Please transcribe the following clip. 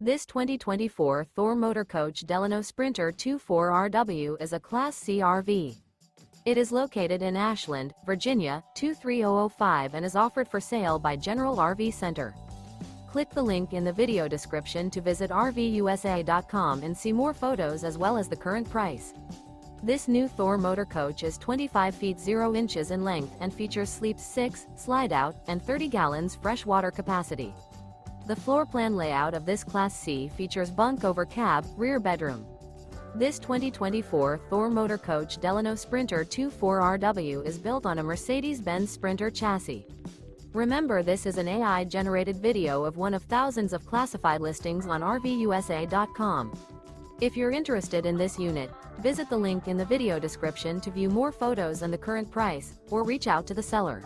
This 2024 Thor Motor Coach Delano Sprinter 24RW is a Class C RV. It is located in Ashland, Virginia, 23005 and is offered for sale by General RV Center. Click the link in the video description to visit RVUSA.com and see more photos as well as the current price. This new Thor Motor Coach is 25 feet 0 inches in length and features sleeps 6, slide-out, and 30 gallons fresh water capacity. The floor plan layout of this Class C features bunk over cab, rear bedroom. This 2024 Thor Motor Coach Delano Sprinter 24RW is built on a Mercedes-Benz Sprinter chassis. Remember, this is an AI-generated video of one of thousands of classified listings on RVUSA.com. If you're interested in this unit, visit the link in the video description to view more photos and the current price, or reach out to the seller.